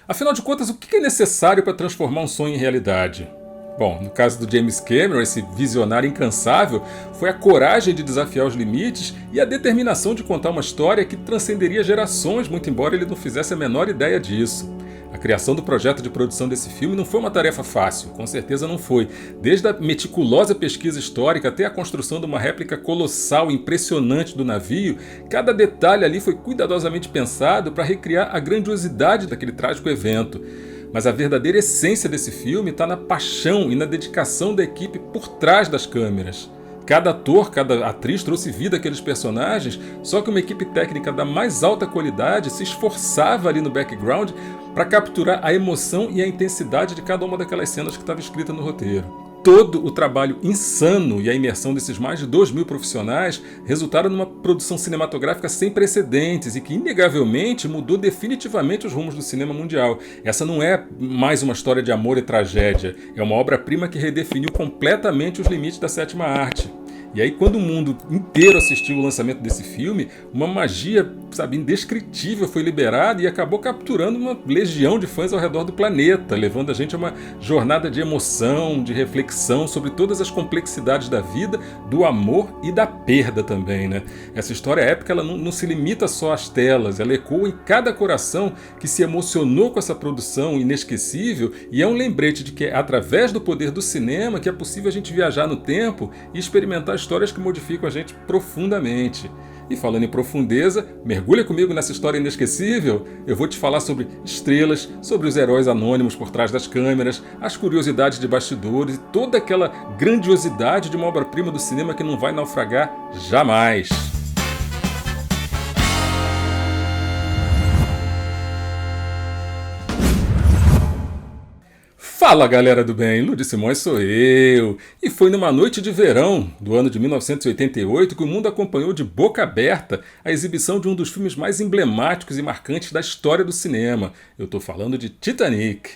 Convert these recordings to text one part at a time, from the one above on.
Afinal de contas, o que é necessário para transformar um sonho em realidade? Bom, no caso do James Cameron, esse visionário incansável, foi a coragem de desafiar os limites e a determinação de contar uma história que transcenderia gerações, muito embora ele não fizesse a menor ideia disso. A criação do projeto de produção desse filme não foi uma tarefa fácil, com certeza não foi. Desde a meticulosa pesquisa histórica até a construção de uma réplica colossal, impressionante do navio, cada detalhe ali foi cuidadosamente pensado para recriar a grandiosidade daquele trágico evento. Mas a verdadeira essência desse filme está na paixão e na dedicação da equipe por trás das câmeras. Cada ator, cada atriz trouxe vida àqueles personagens, só que uma equipe técnica da mais alta qualidade se esforçava ali no background para capturar a emoção e a intensidade de cada uma daquelas cenas que estava escrita no roteiro. Todo o trabalho insano e a imersão desses mais de 2.000 profissionais resultaram numa produção cinematográfica sem precedentes e que, inegavelmente, mudou definitivamente os rumos do cinema mundial. Essa não é mais uma história de amor e tragédia, é uma obra-prima que redefiniu completamente os limites da sétima arte. E aí, quando o mundo inteiro assistiu o lançamento desse filme, uma magia, indescritível foi liberada e acabou capturando uma legião de fãs ao redor do planeta, levando a gente a uma jornada de emoção, de reflexão sobre todas as complexidades da vida, do amor e da perda também, né? Essa história épica ela não se limita só às telas, ela ecoa em cada coração que se emocionou com essa produção inesquecível e é um lembrete de que é através do poder do cinema que é possível a gente viajar no tempo e experimentar histórias que modificam a gente profundamente. E falando em profundeza, mergulha comigo nessa história inesquecível. Eu vou te falar sobre estrelas, sobre os heróis anônimos por trás das câmeras, as curiosidades de bastidores e toda aquela grandiosidade de uma obra-prima do cinema que não vai naufragar jamais. Fala galera do bem, Ludi Simões sou eu, e foi numa noite de verão do ano de 1988 que o mundo acompanhou de boca aberta a exibição de um dos filmes mais emblemáticos e marcantes da história do cinema. Eu tô falando de Titanic.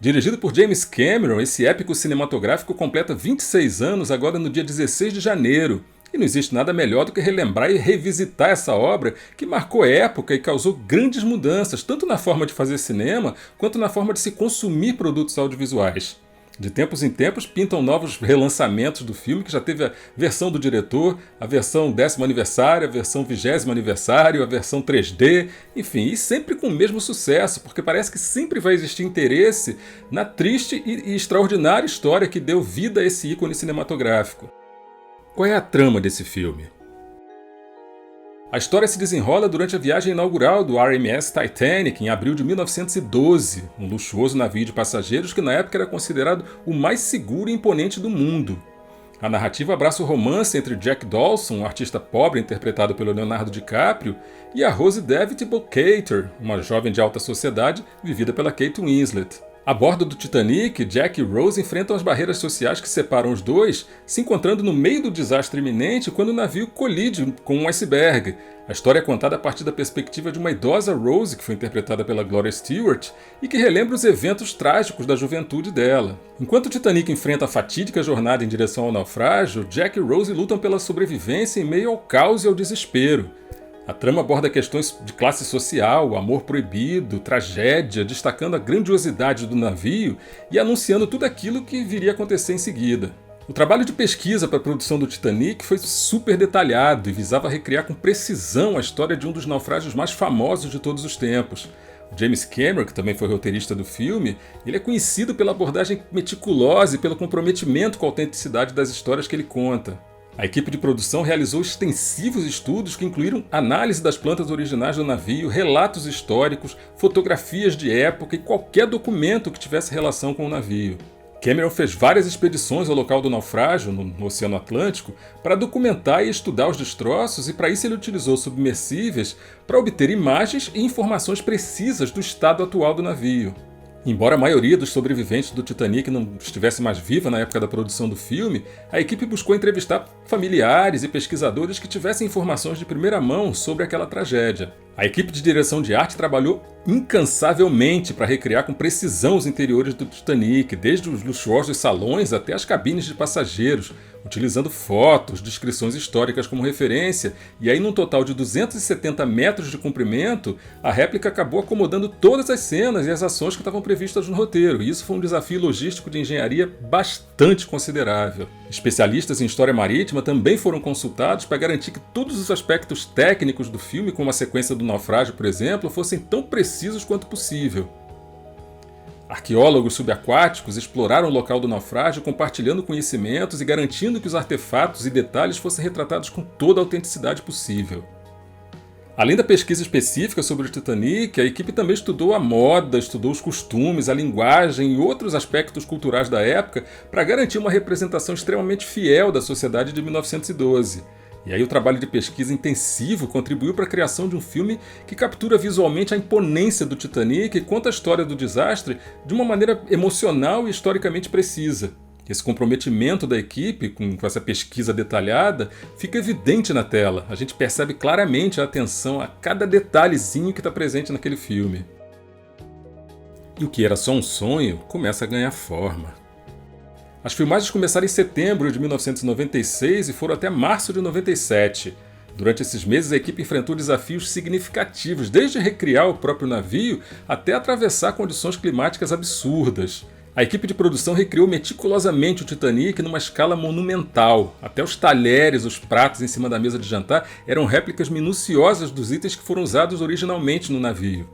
Dirigido por James Cameron, esse épico cinematográfico completa 26 anos agora no dia 16 de janeiro. E não existe nada melhor do que relembrar e revisitar essa obra que marcou época e causou grandes mudanças, tanto na forma de fazer cinema, quanto na forma de se consumir produtos audiovisuais. De tempos em tempos pintam novos relançamentos do filme, que já teve a versão do diretor, a versão 10º aniversário, a versão 20º aniversário, a versão 3D, enfim, e sempre com o mesmo sucesso, porque parece que sempre vai existir interesse na triste e extraordinária história que deu vida a esse ícone cinematográfico. Qual é a trama desse filme? A história se desenrola durante a viagem inaugural do RMS Titanic em abril de 1912, um luxuoso navio de passageiros que na época era considerado o mais seguro e imponente do mundo. A narrativa abraça o romance entre Jack Dawson, um artista pobre interpretado pelo Leonardo DiCaprio, e a Rose David Bocator, uma jovem de alta sociedade vivida pela Kate Winslet. A bordo do Titanic, Jack e Rose enfrentam as barreiras sociais que separam os dois, se encontrando no meio do desastre iminente quando o navio colide com um iceberg. A história é contada a partir da perspectiva de uma idosa Rose, que foi interpretada pela Gloria Stewart, e que relembra os eventos trágicos da juventude dela. Enquanto o Titanic enfrenta a fatídica jornada em direção ao naufrágio, Jack e Rose lutam pela sobrevivência em meio ao caos e ao desespero. A trama aborda questões de classe social, amor proibido, tragédia, destacando a grandiosidade do navio e anunciando tudo aquilo que viria a acontecer em seguida. O trabalho de pesquisa para a produção do Titanic foi super detalhado e visava recriar com precisão a história de um dos naufrágios mais famosos de todos os tempos. O James Cameron, que também foi roteirista do filme, ele é conhecido pela abordagem meticulosa e pelo comprometimento com a autenticidade das histórias que ele conta. A equipe de produção realizou extensivos estudos que incluíram análise das plantas originais do navio, relatos históricos, fotografias de época e qualquer documento que tivesse relação com o navio. Cameron fez várias expedições ao local do naufrágio, no Oceano Atlântico, para documentar e estudar os destroços, e para isso ele utilizou submersíveis para obter imagens e informações precisas do estado atual do navio. Embora a maioria dos sobreviventes do Titanic não estivesse mais viva na época da produção do filme, a equipe buscou entrevistar familiares e pesquisadores que tivessem informações de primeira mão sobre aquela tragédia. A equipe de direção de arte trabalhou incansavelmente para recriar com precisão os interiores do Titanic, desde os luxuosos salões até as cabines de passageiros, utilizando fotos, descrições históricas como referência, e aí num total de 270 metros de comprimento, a réplica acabou acomodando todas as cenas e as ações que estavam previstas no roteiro, e isso foi um desafio logístico de engenharia bastante considerável. Especialistas em história marítima também foram consultados para garantir que todos os aspectos técnicos do filme, como a sequência do naufrágio, por exemplo, fossem tão precisos quanto possível. Arqueólogos subaquáticos exploraram o local do naufrágio, compartilhando conhecimentos e garantindo que os artefatos e detalhes fossem retratados com toda a autenticidade possível. Além da pesquisa específica sobre o Titanic, a equipe também estudou a moda, estudou os costumes, a linguagem e outros aspectos culturais da época para garantir uma representação extremamente fiel da sociedade de 1912. E aí o trabalho de pesquisa intensivo contribuiu para a criação de um filme que captura visualmente a imponência do Titanic e conta a história do desastre de uma maneira emocional e historicamente precisa. Esse comprometimento da equipe com essa pesquisa detalhada fica evidente na tela. A gente percebe claramente a atenção a cada detalhezinho que está presente naquele filme. E o que era só um sonho começa a ganhar forma. As filmagens começaram em setembro de 1996 e foram até março de 97. Durante esses meses, a equipe enfrentou desafios significativos, desde recriar o próprio navio até atravessar condições climáticas absurdas. A equipe de produção recriou meticulosamente o Titanic numa escala monumental. Até os talheres, os pratos em cima da mesa de jantar eram réplicas minuciosas dos itens que foram usados originalmente no navio.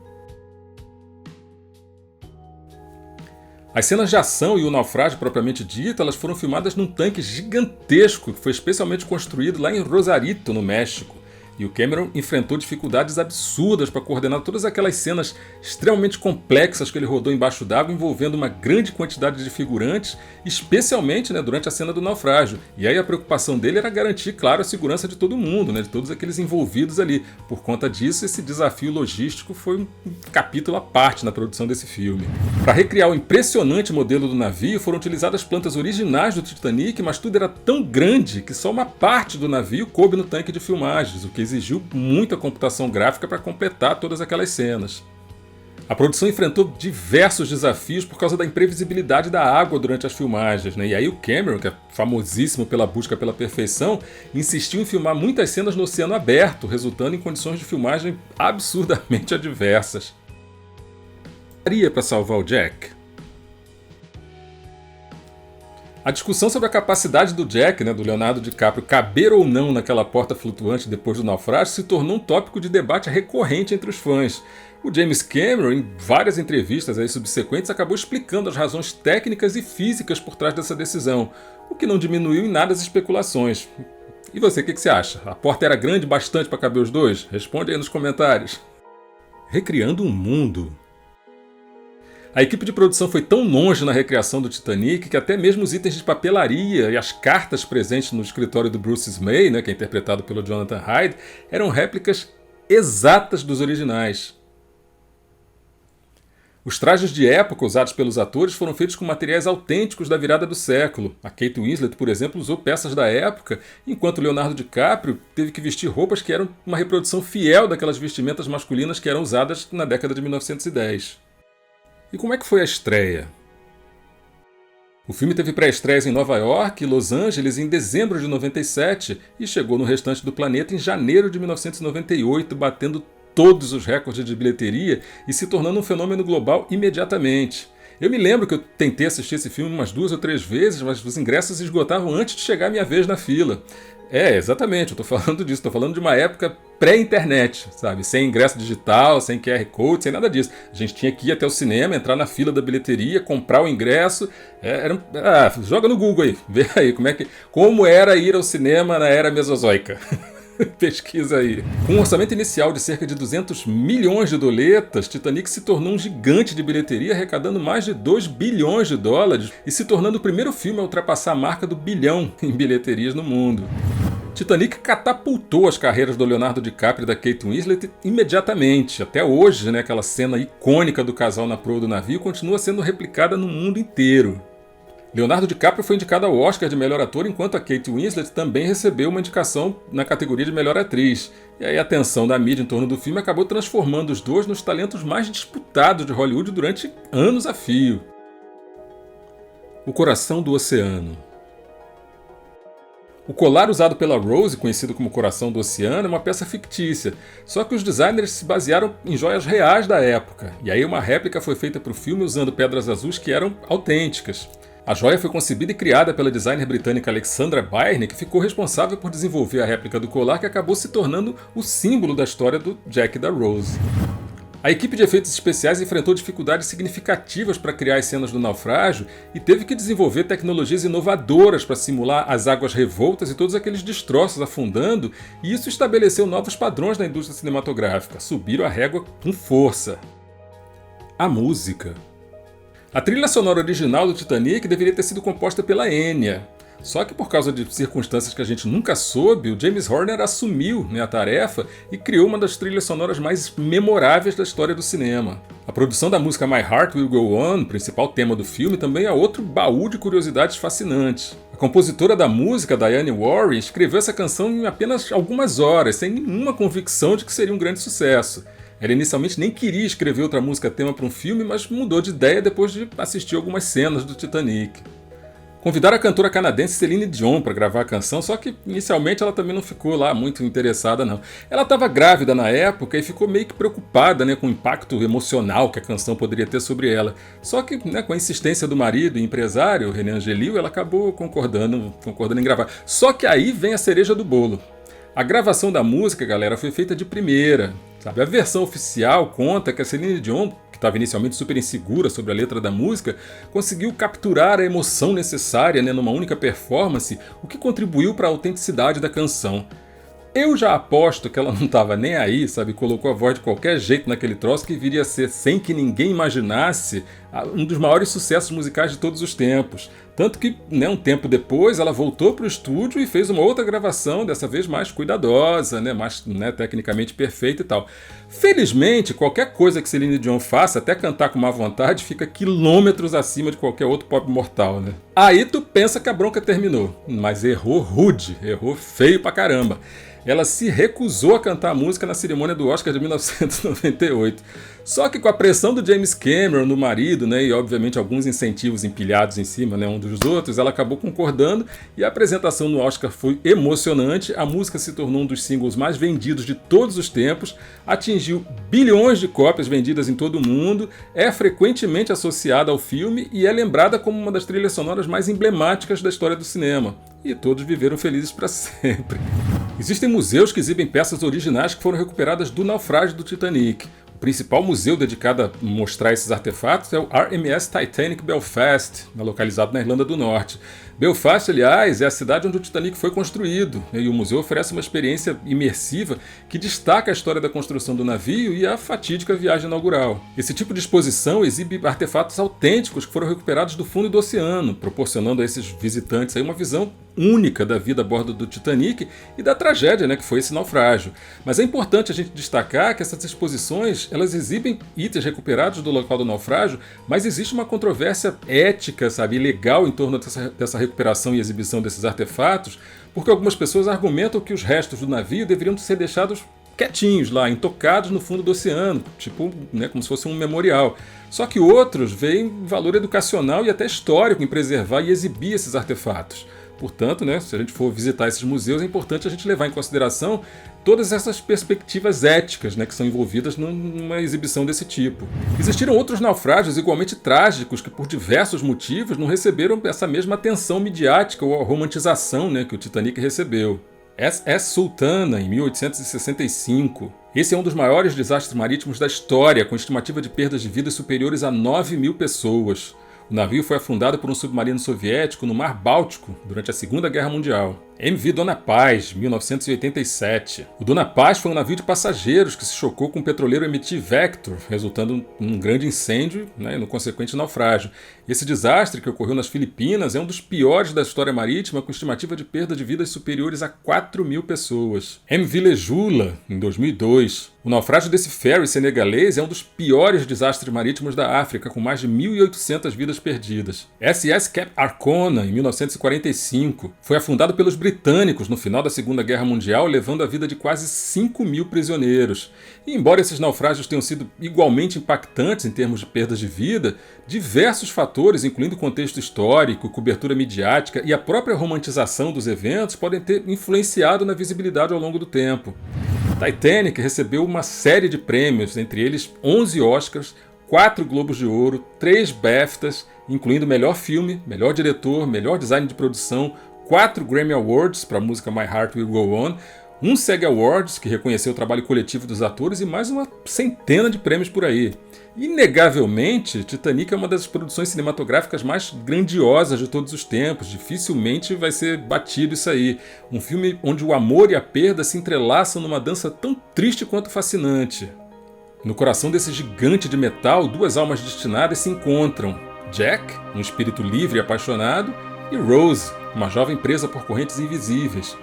As cenas de ação e o naufrágio propriamente dito, elas foram filmadas num tanque gigantesco que foi especialmente construído lá em Rosarito, no México. E o Cameron enfrentou dificuldades absurdas para coordenar todas aquelas cenas extremamente complexas que ele rodou embaixo d'água, envolvendo uma grande quantidade de figurantes, especialmente durante a cena do naufrágio. E aí a preocupação dele era garantir, claro, a segurança de todo mundo, de todos aqueles envolvidos ali. Por conta disso, esse desafio logístico foi um capítulo à parte na produção desse filme. Para recriar o impressionante modelo do navio, foram utilizadas plantas originais do Titanic, mas tudo era tão grande que só uma parte do navio coube no tanque de filmagens, o que exigiu muita computação gráfica para completar todas aquelas cenas. A produção enfrentou diversos desafios por causa da imprevisibilidade da água durante as filmagens, E aí o Cameron, que é famosíssimo pela busca pela perfeição, insistiu em filmar muitas cenas no oceano aberto, resultando em condições de filmagem absurdamente adversas. Daria para salvar o Jack? A discussão sobre a capacidade do Jack, do Leonardo DiCaprio, caber ou não naquela porta flutuante depois do naufrágio se tornou um tópico de debate recorrente entre os fãs. O James Cameron, em várias entrevistas subsequentes, acabou explicando as razões técnicas e físicas por trás dessa decisão, o que não diminuiu em nada as especulações. E você, o que você acha? A porta era grande bastante para caber os dois? Responde aí nos comentários. Recriando um mundo. A equipe de produção foi tão longe na recriação do Titanic que até mesmo os itens de papelaria e as cartas presentes no escritório do Bruce Ismay, que é interpretado pelo Jonathan Hyde, eram réplicas exatas dos originais. Os trajes de época usados pelos atores foram feitos com materiais autênticos da virada do século. A Kate Winslet, por exemplo, usou peças da época, enquanto Leonardo DiCaprio teve que vestir roupas que eram uma reprodução fiel daquelas vestimentas masculinas que eram usadas na década de 1910. E como é que foi a estreia? O filme teve pré-estreias em Nova York e Los Angeles em dezembro de 97 e chegou no restante do planeta em janeiro de 1998, batendo todos os recordes de bilheteria e se tornando um fenômeno global imediatamente. Eu me lembro que eu tentei assistir esse filme umas 2 ou 3 vezes, mas os ingressos se esgotavam antes de chegar a minha vez na fila. Exatamente, eu tô falando disso, tô falando de uma época pré-internet, sabe? Sem ingresso digital, sem QR Code, sem nada disso. A gente tinha que ir até o cinema, entrar na fila da bilheteria, comprar o ingresso. Joga no Google aí, vê aí como era ir ao cinema na era mesozoica. Pesquisa aí. Com um orçamento inicial de cerca de 200 milhões de doletas, Titanic se tornou um gigante de bilheteria, arrecadando mais de 2 bilhões de dólares e se tornando o primeiro filme a ultrapassar a marca do bilhão em bilheterias no mundo. Titanic catapultou as carreiras do Leonardo DiCaprio e da Kate Winslet imediatamente. Até hoje, aquela cena icônica do casal na proa do navio continua sendo replicada no mundo inteiro. Leonardo DiCaprio foi indicado ao Oscar de melhor ator, enquanto a Kate Winslet também recebeu uma indicação na categoria de melhor atriz. E aí a atenção da mídia em torno do filme acabou transformando os dois nos talentos mais disputados de Hollywood durante anos a fio. O coração do oceano. O colar usado pela Rose, conhecido como Coração do Oceano, é uma peça fictícia, só que os designers se basearam em joias reais da época, e aí uma réplica foi feita para o filme usando pedras azuis que eram autênticas. A joia foi concebida e criada pela designer britânica Alexandra Byrne, que ficou responsável por desenvolver a réplica do colar que acabou se tornando o símbolo da história do Jack e da Rose. A equipe de efeitos especiais enfrentou dificuldades significativas para criar as cenas do naufrágio e teve que desenvolver tecnologias inovadoras para simular as águas revoltas e todos aqueles destroços afundando, e isso estabeleceu novos padrões na indústria cinematográfica. Subiram a régua com força. A música. A trilha sonora original do Titanic deveria ter sido composta pela Enya. Só que por causa de circunstâncias que a gente nunca soube, o James Horner assumiu a tarefa e criou uma das trilhas sonoras mais memoráveis da história do cinema. A produção da música My Heart Will Go On, principal tema do filme, também é outro baú de curiosidades fascinantes. A compositora da música, Diane Warren, escreveu essa canção em apenas algumas horas, sem nenhuma convicção de que seria um grande sucesso. Ela inicialmente nem queria escrever outra música tema para um filme, mas mudou de ideia depois de assistir algumas cenas do Titanic. Convidaram a cantora canadense Celine Dion para gravar a canção, só que inicialmente ela também não ficou lá muito interessada não. Ela estava grávida na época e ficou meio que preocupada com o impacto emocional que a canção poderia ter sobre ela. Só que com a insistência do marido e empresário, René Angelil, ela acabou concordando em gravar. Só que aí vem a cereja do bolo. A gravação da música, galera, foi feita de primeira. A versão oficial conta que a Celine Dion, que estava inicialmente super insegura sobre a letra da música, conseguiu capturar a emoção necessária numa única performance, o que contribuiu para a autenticidade da canção. Eu já aposto que ela não estava nem aí, colocou a voz de qualquer jeito naquele troço que viria a ser, sem que ninguém imaginasse, um dos maiores sucessos musicais de todos os tempos. Tanto que, um tempo depois, ela voltou para o estúdio e fez uma outra gravação, dessa vez mais cuidadosa, mais tecnicamente perfeita e tal. Felizmente, qualquer coisa que Celine Dion faça, até cantar com má vontade, fica quilômetros acima de qualquer outro pop mortal, Aí tu pensa que a bronca terminou, mas errou rude, errou feio pra caramba. Ela se recusou a cantar a música na cerimônia do Oscar de 1998. Só que com a pressão do James Cameron no marido, e obviamente alguns incentivos empilhados em cima, um dos outros, ela acabou concordando e a apresentação no Oscar foi emocionante. A música se tornou um dos singles mais vendidos de todos os tempos, atingiu bilhões de cópias vendidas em todo o mundo, é frequentemente associada ao filme e é lembrada como uma das trilhas sonoras mais emblemáticas da história do cinema. E todos viveram felizes para sempre. Existem museus que exibem peças originais que foram recuperadas do naufrágio do Titanic. O principal museu dedicado a mostrar esses artefatos é o RMS Titanic Belfast, localizado na Irlanda do Norte. Belfast, aliás, é a cidade onde o Titanic foi construído, e o museu oferece uma experiência imersiva que destaca a história da construção do navio e a fatídica viagem inaugural. Esse tipo de exposição exibe artefatos autênticos que foram recuperados do fundo do oceano, proporcionando a esses visitantes uma visão única da vida a bordo do Titanic e da tragédia que foi esse naufrágio. Mas é importante a gente destacar que essas exposições elas exibem itens recuperados do local do naufrágio, mas existe uma controvérsia ética, e legal em torno dessa recuperação e exibição desses artefatos, porque algumas pessoas argumentam que os restos do navio deveriam ser deixados quietinhos lá, intocados no fundo do oceano, como se fosse um memorial. Só que outros veem valor educacional e até histórico em preservar e exibir esses artefatos. Portanto, se a gente for visitar esses museus, é importante a gente levar em consideração todas essas perspectivas éticas que são envolvidas numa exibição desse tipo. Existiram outros naufrágios igualmente trágicos que, por diversos motivos, não receberam essa mesma atenção midiática ou a romantização que o Titanic recebeu. SS Sultana, em 1865. Esse é um dos maiores desastres marítimos da história, com estimativa de perdas de vidas superiores a 9.000 pessoas. O navio foi afundado por um submarino soviético no Mar Báltico durante a Segunda Guerra Mundial. MV Dona Paz, 1987. O Dona Paz foi um navio de passageiros que se chocou com o petroleiro MT Vector, resultando num grande incêndio e no consequente naufrágio. Esse desastre, que ocorreu nas Filipinas, é um dos piores da história marítima, com estimativa de perda de vidas superiores a 4.000 pessoas. MV Lejula, em 2002. O naufrágio desse ferry senegalês é um dos piores desastres marítimos da África, com mais de 1.800 vidas perdidas. SS Cap Arcona, em 1945. Foi afundado pelos britânicos britânicos no final da Segunda Guerra Mundial, levando a vida de quase 5.000 prisioneiros. E embora esses naufrágios tenham sido igualmente impactantes em termos de perdas de vida, diversos fatores, incluindo contexto histórico, cobertura midiática e a própria romantização dos eventos, podem ter influenciado na visibilidade ao longo do tempo. Titanic recebeu uma série de prêmios, entre eles 11 Oscars, 4 Globos de Ouro, 3 BAFTAs, incluindo melhor filme, melhor diretor, melhor design de produção, 4 Grammy Awards para a música My Heart Will Go On, um SAG Awards, que reconheceu o trabalho coletivo dos atores, e mais uma centena de prêmios por aí. Inegavelmente, Titanic é uma das produções cinematográficas mais grandiosas de todos os tempos. Dificilmente vai ser batido isso aí. Um filme onde o amor e a perda se entrelaçam numa dança tão triste quanto fascinante. No coração desse gigante de metal, duas almas destinadas se encontram. Jack, um espírito livre e apaixonado, e Rose, uma jovem presa por correntes invisíveis.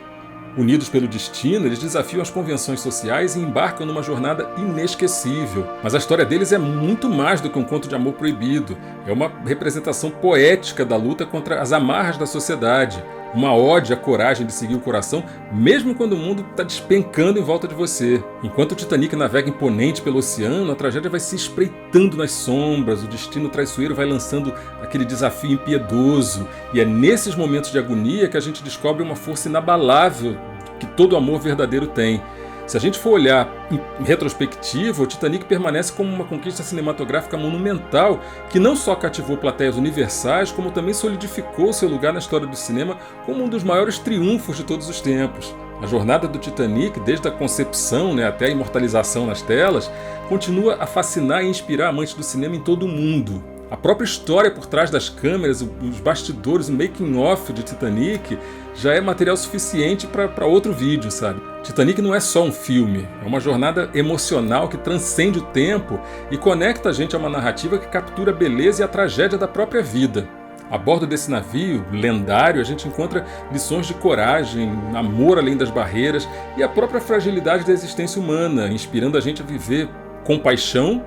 Unidos pelo destino, eles desafiam as convenções sociais e embarcam numa jornada inesquecível. Mas a história deles é muito mais do que um conto de amor proibido. É uma representação poética da luta contra as amarras da sociedade. Uma ode à coragem de seguir o coração, mesmo quando o mundo está despencando em volta de você. Enquanto o Titanic navega imponente pelo oceano, a tragédia vai se espreitando nas sombras, o destino traiçoeiro vai lançando aquele desafio impiedoso. E é nesses momentos de agonia que a gente descobre uma força inabalável que todo amor verdadeiro tem. Se a gente for olhar em retrospectiva, o Titanic permanece como uma conquista cinematográfica monumental que não só cativou plateias universais, como também solidificou seu lugar na história do cinema como um dos maiores triunfos de todos os tempos. A jornada do Titanic, desde a concepção, até a imortalização nas telas, continua a fascinar e inspirar amantes do cinema em todo o mundo. A própria história por trás das câmeras, os bastidores, o making-of de Titanic já é material suficiente para outro vídeo, sabe? Titanic não é só um filme, é uma jornada emocional que transcende o tempo e conecta a gente a uma narrativa que captura a beleza e a tragédia da própria vida. A bordo desse navio lendário, a gente encontra lições de coragem, amor além das barreiras e a própria fragilidade da existência humana, inspirando a gente a viver com paixão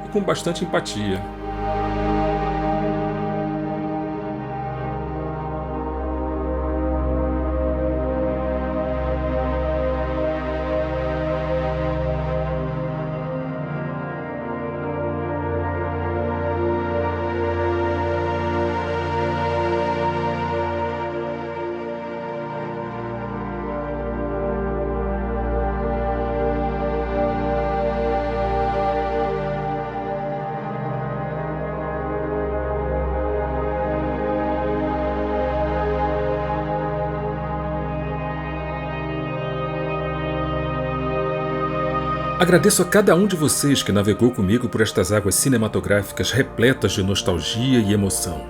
e com bastante empatia. Agradeço a cada um de vocês que navegou comigo por estas águas cinematográficas repletas de nostalgia e emoção.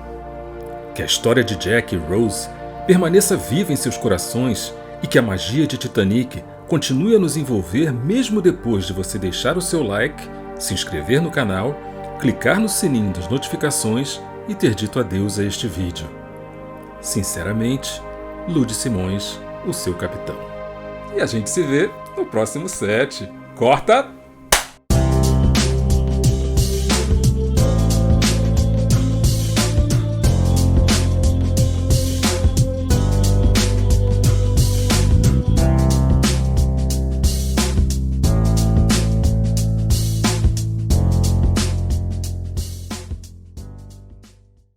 Que a história de Jack e Rose permaneça viva em seus corações e que a magia de Titanic continue a nos envolver mesmo depois de você deixar o seu like, se inscrever no canal, clicar no sininho das notificações e ter dito adeus a este vídeo. Sinceramente, Ludi Simões, o seu capitão. E a gente se vê no próximo set. Corta!